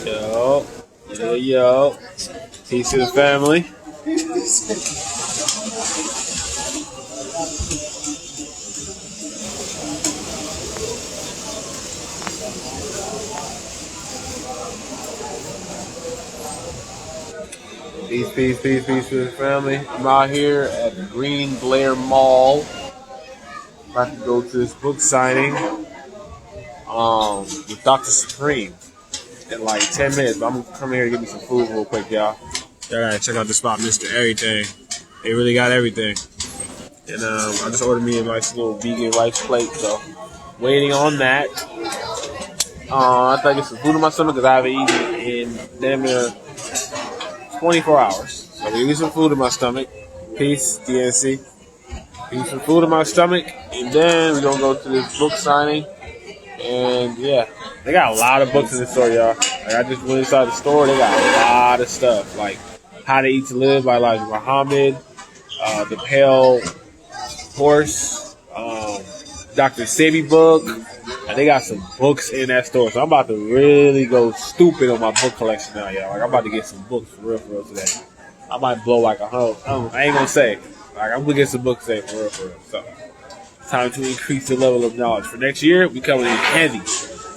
Yo, yo. Peace to the family. Peace to the family. I'm out here at the Green Blair Mall. About to go to this book signing with Dr. Supreme in like 10 minutes. But I'm gonna come here to get me some food real quick, y'all. Y'all gotta check out the spot, Mr. Everything. They really got everything. And I just ordered me a nice little vegan rice plate, so waiting on that. I thought I get some food in my stomach because I haven't eaten in damn near 24 hours. So give me some food in my stomach. Peace, DNC. Give me some food in my stomach, and then we're gonna go to this book signing. And yeah, they got a lot of books in the store, y'all. Like I just went inside the store, they got a lot of stuff. Like How to Eat to Live by Elijah Muhammad, The Pale Horse, Dr. Sebi book. And they got some books in that store. So I'm about to really go stupid on my book collection now, y'all. Like I'm about to get some books for real today. I might blow like 100. I ain't gonna say. Like I'm gonna get some books today for real. So it's time to increase the level of knowledge. For next year, we coming in heavy.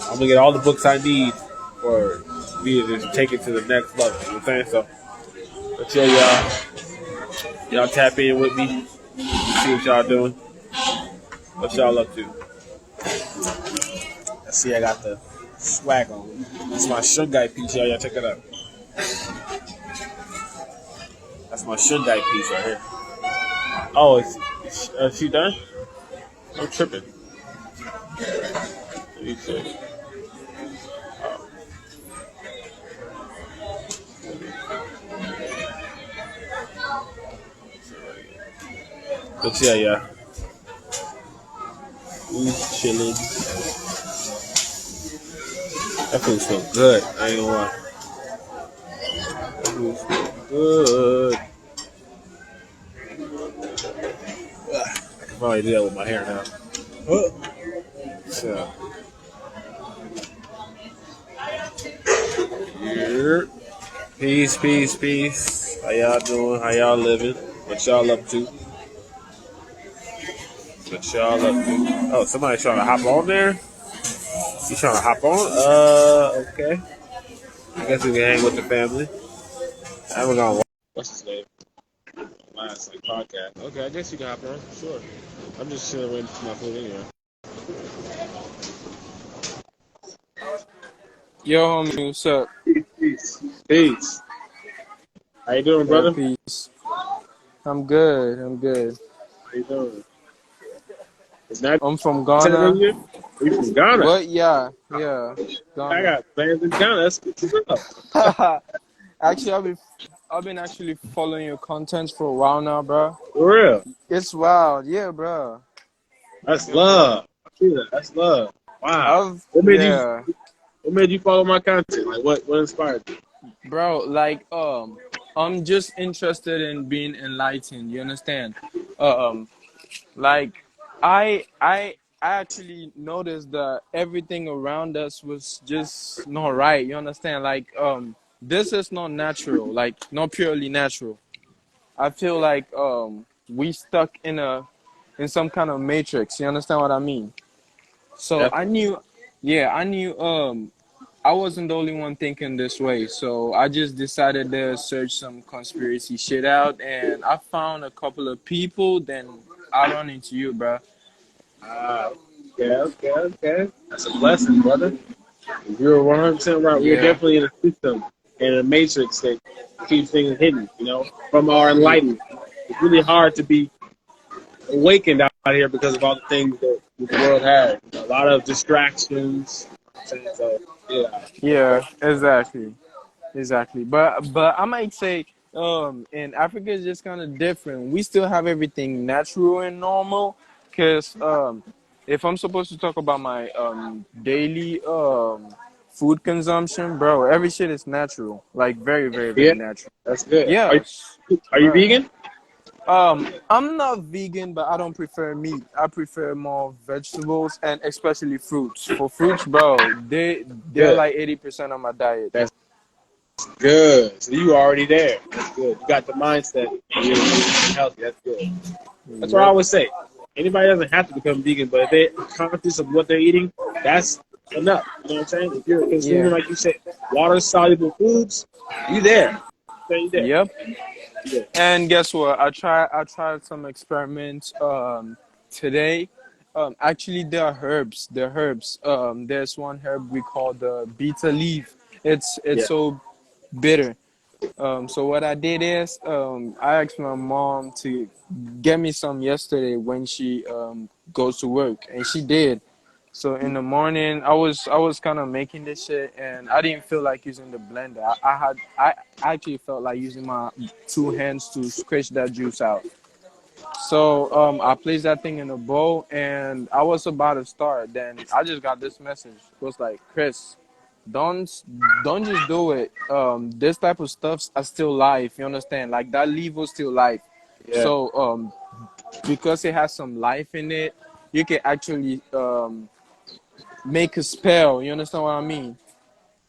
I'm gonna get all the books I need for me to just take it to the next level. You know what I'm saying? So let's show y'all tap in with me. See what y'all doing. What y'all up to? I see I got the swag on. That's my Shungai piece, y'all. Y'all check it out. That's my Shungai piece right here. Oh, is she done? I'm tripping. Let me see. Oh. But yeah. Who's chilling? That food smells good. I ain't gonna lie. That food smells good. I can probably do that with my hair now. So. Here. Peace. How y'all doing? How y'all living? What y'all up to? Oh, somebody's trying to hop on there? You trying to hop on? Okay. I guess we can hang with the family. I haven't gone. What's his name? Last podcast. Okay, I guess you can hop on. Sure. I'm just chilling waiting for my food anyway. Yo, homie, what's up? Peace. How you doing, Yo, brother? peace. I'm good. How you doing? Is that I'm from telling Ghana. you? Are you from Ghana? What? Yeah, I Ghana. got fans in Ghana. That's good to know. Actually, I've been actually following your content for a while now, bro. For real. It's wild, yeah, bro. That's love. I feel that. That's love. Wow. Yeah, What made you follow my content? Like what inspired you? bro. Like, I'm just interested in being enlightened. You understand? Um, Like I actually noticed that everything around us was just not right. You understand? Like this is not natural, like not purely natural. I feel like we stuck in some kind of matrix. You understand what I mean? So I Definitely. knew I knew I wasn't the only one thinking this way. So I just decided to search some conspiracy shit out, and I found a couple of people. Then I run into you, bro. Ah, okay. That's a blessing, brother. You're 100% right. We're Yeah, definitely in a system and a matrix that keeps things hidden, from our yeah, enlightenment. It's really hard to be awakened out here because of all the things that the world has. A lot of distractions. So, yeah. yeah, exactly. But I might say, in Africa is just kind of different. We still have everything natural and normal, cause if I'm supposed to talk about my daily food consumption, bro, every shit is natural, like very Yeah, natural. that's good. Yes, Are you bro. vegan? I'm not vegan, but I don't prefer meat. I prefer more vegetables and especially fruits. For fruits, bro, they're Good. like 80% of my diet. That's good. So you already there. That's good. You got the mindset. You're healthy. That's good. That's what I Yep. always say. Anybody doesn't have to become vegan, but if they're conscious of what they're eating, that's enough. You know what I'm saying? If you're consuming, Yeah. like you said, water soluble foods, you there. So you there. Yep. You there. And guess what? I tried some experiments today. Actually, there are herbs. They're herbs. There's one herb we call the beta leaf. It's Yeah. so bitter. So what I did is I asked my mom to get me some yesterday when she goes to work, and she did. So in the morning, I was kind of making this shit, and I didn't feel like using the blender. I actually felt like using my two hands to squish that juice out. So I placed that thing in a bowl, and I was about to start. Then I just got this message. It was like, Chris, don't don't just do it. This type of stuffs are still live. You understand? Like that leaf was still live. Yeah. So because it has some life in it, you can actually make a spell. You understand what I mean?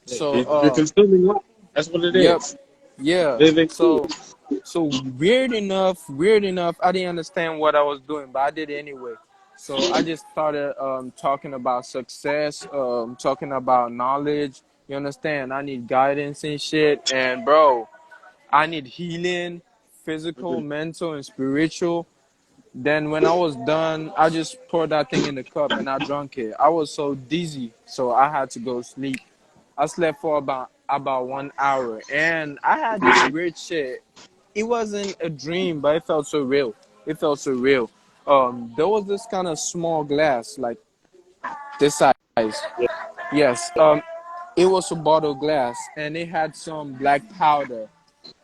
So You're consuming life. That's what it yep, is. yeah. Living food. So weird enough, I didn't understand what I was doing, but I did it anyway. So I just started talking about success, talking about knowledge. You understand? I need guidance and shit. And bro, I need healing, physical, Mhm. mental, and spiritual. Then when I was done, I just poured that thing in the cup and I drank it. I was so dizzy, so I had to go sleep. I slept for about 1 hour, and I had this weird shit. It wasn't a dream, but it felt so real. It felt so real. There was this kind of small glass, like this size. Yeah. Yes. It was a bottle glass, and it had some black powder.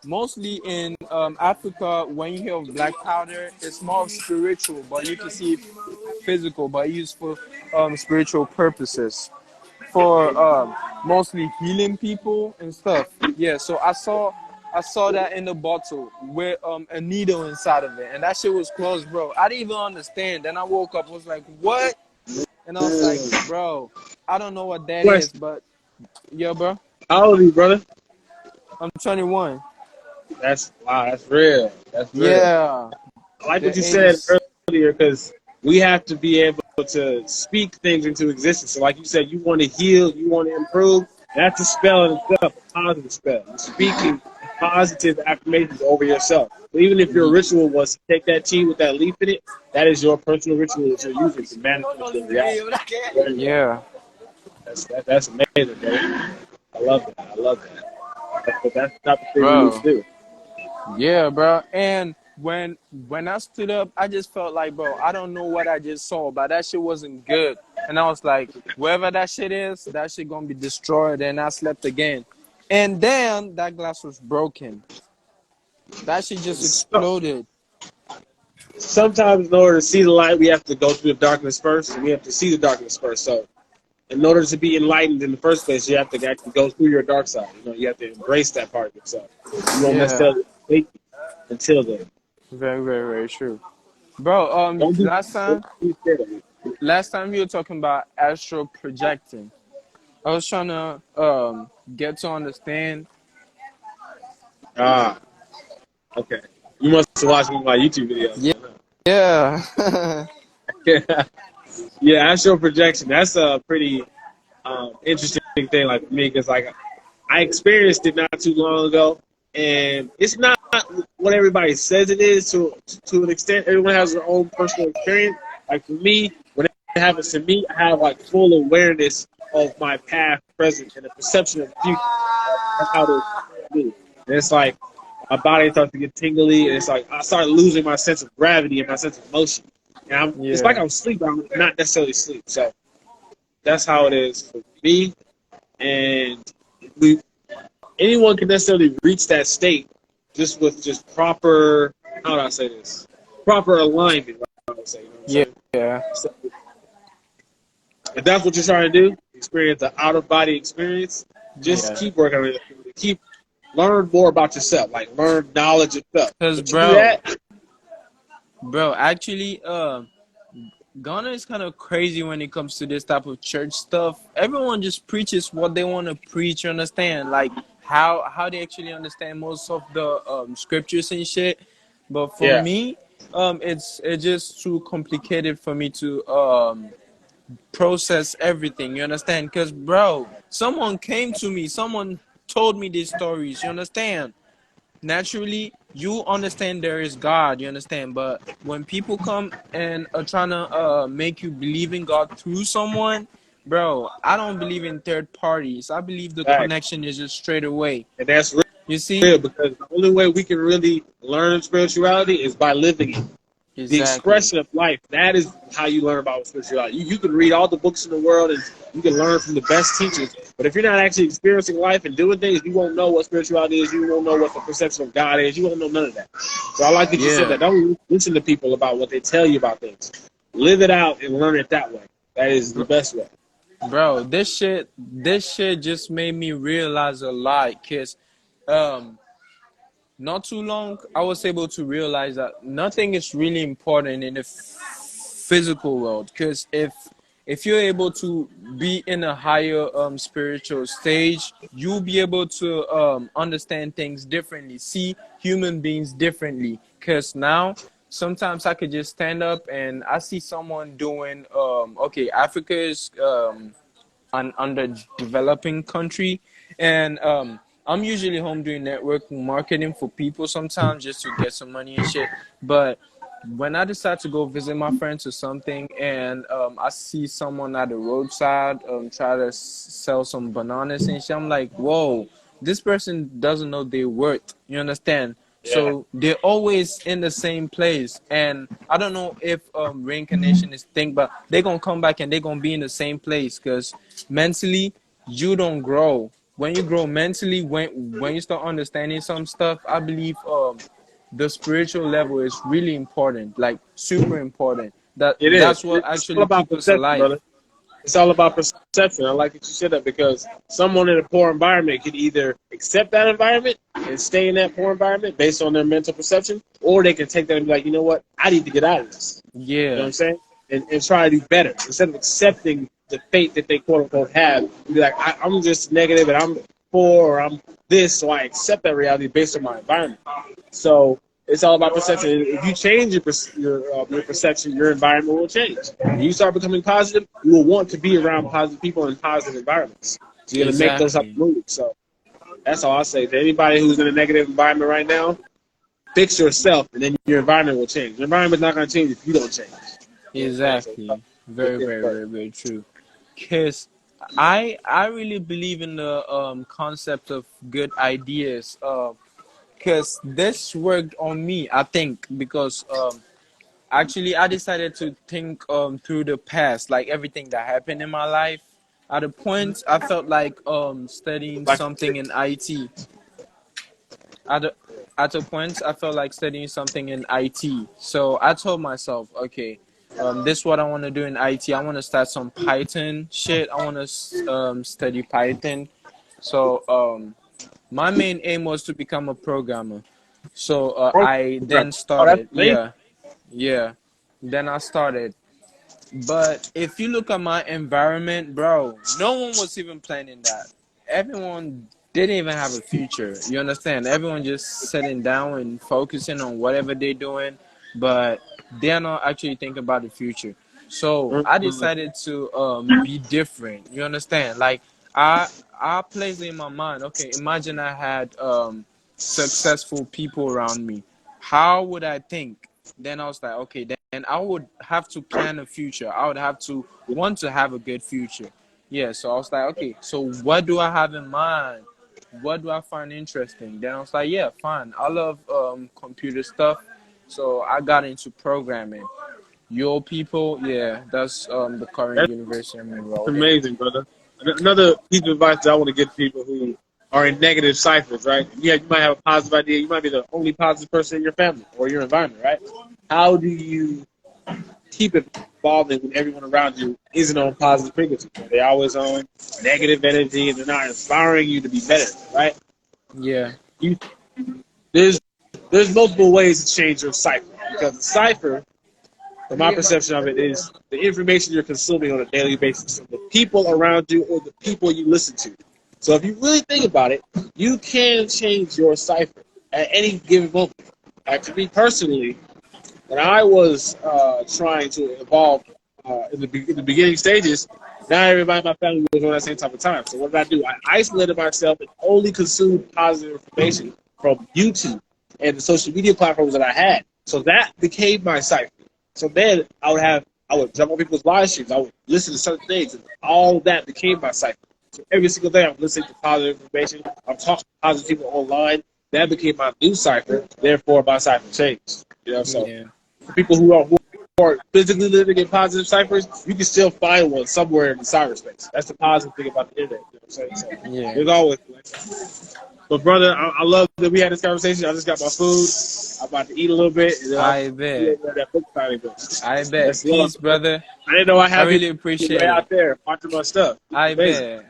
Mostly in Africa, when you hear of black powder, it's more spiritual, but you can see it physical, but used for spiritual purposes, for mostly healing people and stuff. Yeah, so I saw that in the bottle with a needle inside of it, and that shit was closed, bro. I didn't even understand. Then I woke up, was like, what? And I was like, bro, I don't know what that is, Question. but yeah, bro, How old are you, brother? I'm 21. That's wow. That's real. That's real. Yeah, I like what the you said 80s. earlier because we have to be able to speak things into existence. So, like you said, you want to heal, you want to improve. That's a spell in itself, a positive spell. You're speaking positive affirmations over yourself. So even if your ritual was to take that tea with that leaf in it, that is your personal ritual that you're using to manifest your reality. Very well. Yeah, That's amazing, bro. I love that. I love that. That's the type of thing we need to bro. do. Yeah, bro. And when I stood up, I just felt like, bro, I don't know what I just saw, but that shit wasn't good. And I was like, wherever that shit is, that shit gonna be destroyed. And I slept again. And then that glass was broken. That shit just So, exploded. sometimes in order to see the light, we have to go through the darkness first, and we have to see the darkness first. So, in order to be enlightened in the first place, you have to actually go through your dark side. You have to embrace that part of yourself. You won't Yeah, necessarily wait until then. very, very, very true. Bro, Don't be, don't be scared of it. last time you were talking about astral projecting. I was trying to get to understand. Ah, okay. You must have watched one of my YouTube videos. Yeah. Yeah. Yeah, yeah. Astral projection. That's a pretty interesting thing, like for me, because like I experienced it not too long ago, and it's not what everybody says it is. To an extent, everyone has their own personal experience. Like for me, when it happens to me, I have like full awareness of my past, present, and the perception of the future. That's how it is for me. And it's like my body starts to get tingly, and it's like I start losing my sense of gravity and my sense of motion. And it's like Yeah. I'm asleep, but I'm not necessarily asleep. So that's how it is for me. And we anyone can necessarily reach that state just with just proper, how do I say this? Proper alignment, I would say. You know what I'm Yeah. saying? Yeah. So if that's what you're trying to do, experience an out of body experience, just Yeah. keep working on it. Keep learn more about yourself, like learn knowledge of self. Cause Once you do bro, that, bro. Actually, Ghana is kind of crazy when it comes to this type of church stuff. Everyone just preaches what they want to preach. You understand? Like how they actually understand most of the scriptures and shit. But for Yeah. me, it's just too complicated for me to process everything. You understand? Because bro, someone came to me. Someone told me these stories. You understand? Naturally you understand there is God, you understand, but when people come and are trying to make you believe in God through someone, bro, I don't believe in third parties. I believe the Right. connection is just straight away. And that's You see? real because the only way we can really learn spirituality is by living it. The Exactly. expression of life, that is how you learn about spirituality. You can read all the books in the world and you can learn from the best teachers. But if you're not actually experiencing life and doing things, you won't know what spirituality is. You won't know what the perception of God is. You won't know none of that. So I like that you said Yeah, that. Don't listen to people about what they tell you about things. Live it out and learn it that way. That is the best way. bro, this shit just made me realize a lot, cause um not too long I was able to realize that nothing is really important in the physical world, because if you're able to be in a higher spiritual stage, you'll be able to understand things differently, see human beings differently. Because now sometimes I could just stand up and I see someone doing okay, Africa is an underdeveloping country, and I'm usually home doing network marketing for people sometimes just to get some money and shit. But when I decide to go visit my friends or something, and I see someone at the roadside try to sell some bananas and shit, I'm like, whoa, this person doesn't know their worth. You understand? Yeah. So they're always in the same place, and I don't know if reincarnation is thing, but they're gonna come back and they're gonna be in the same place because mentally you don't grow. When you grow mentally, when you start understanding some stuff, I believe the spiritual level is really important, like super important. It is. That's what It's all actually about keeps us perception, alive. brother. It's all about perception. I like that you said that because someone in a poor environment could either accept that environment and stay in that poor environment based on their mental perception, or they can take that and be like, you know what, I need to get out of this. You know what Yeah, I'm saying? And try to do better instead of accepting the fate that they quote unquote have. Be like, I'm just negative and I'm poor or I'm this, so I accept that reality based on my environment. So it's all about perception. If you change your perception, your environment will change. When you start becoming positive, you will want to be around positive people in positive environments. So you're gonna make those type of exactly, moves. So that's all I say to anybody who's in a negative environment right now. Fix yourself, and then your environment will change. Your environment's not gonna change if you don't change. You know what I'm saying? So exactly. take Very, it very, first. very, very true. Cause I really believe in the concept of good ideas. Cause this worked on me, I think, because actually I decided to think through the past, like everything that happened in my life. At a point, I felt like studying Like something in IT. At a, at a point, I felt like studying something in IT. So I told myself, okay, this is what I want to do in IT. I want to start some Python shit. I want to study Python. So my main aim was to become a programmer. So I program. then Oh, that's started, amazing. yeah, yeah. Then I started. But if you look at my environment, bro, no one was even planning that. Everyone didn't even have a future. You understand? Everyone just sitting down and focusing on whatever they're doing, but they're not actually thinking about the future. So I Mhm. decided to be different. You understand? Like I placed in my mind, okay, imagine I had successful people around me. How would I think? Then I was like, okay, then I would have to plan a future. I would have to want to have a good future. Yeah, so I was like, okay, so what do I have in mind? What do I find interesting? Then I was like, yeah, fine. I love computer stuff. So I got into programming. Your people, yeah, that's the current That's university I'm enrolled in. amazing, brother. Another piece of advice that I want to give people who are in negative ciphers, right? Yeah, you might have a positive idea. You might be the only positive person in your family or your environment, right? How do you keep it evolving when everyone around you isn't on positive frequency? They're always on negative energy and they're not inspiring you to be better, right? Yeah, You, there's there's multiple ways to change your cipher. because the cipher, from my perception of it, is the information you're consuming on a daily basis from the people around you or the people you listen to. So if you really think about it, you can change your cipher at any given moment. Like to me personally, when I was trying to evolve in the beginning stages, not everybody in my family was on that same type of time. So what did I do? I isolated myself and only consumed positive information from YouTube and the social media platforms that I had. So that became my cipher. So then I would jump on people's live streams. I would listen to certain things, and all that became my cipher. So every single day I'm listening to positive information. I'm talking to positive people online. That became my new cipher. Therefore, my cipher changed. You know, so for people who are physically living in positive ciphers, you can still find one somewhere in the cyberspace. That's the positive thing about the internet. You know what I'm saying? So there's always. But brother, I love that we had this conversation. I just got my food. I'm about to eat a little bit. And I bet. That book signing book. I bet. That's Peace, love. brother. I didn't know I had I really appreciate way it. out there watching my stuff. I bet.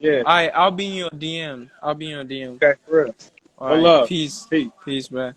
Yeah. I'll be in your DM. I'll be in your DM. Okay, for real. All One right. love. Peace. Peace. Peace, man.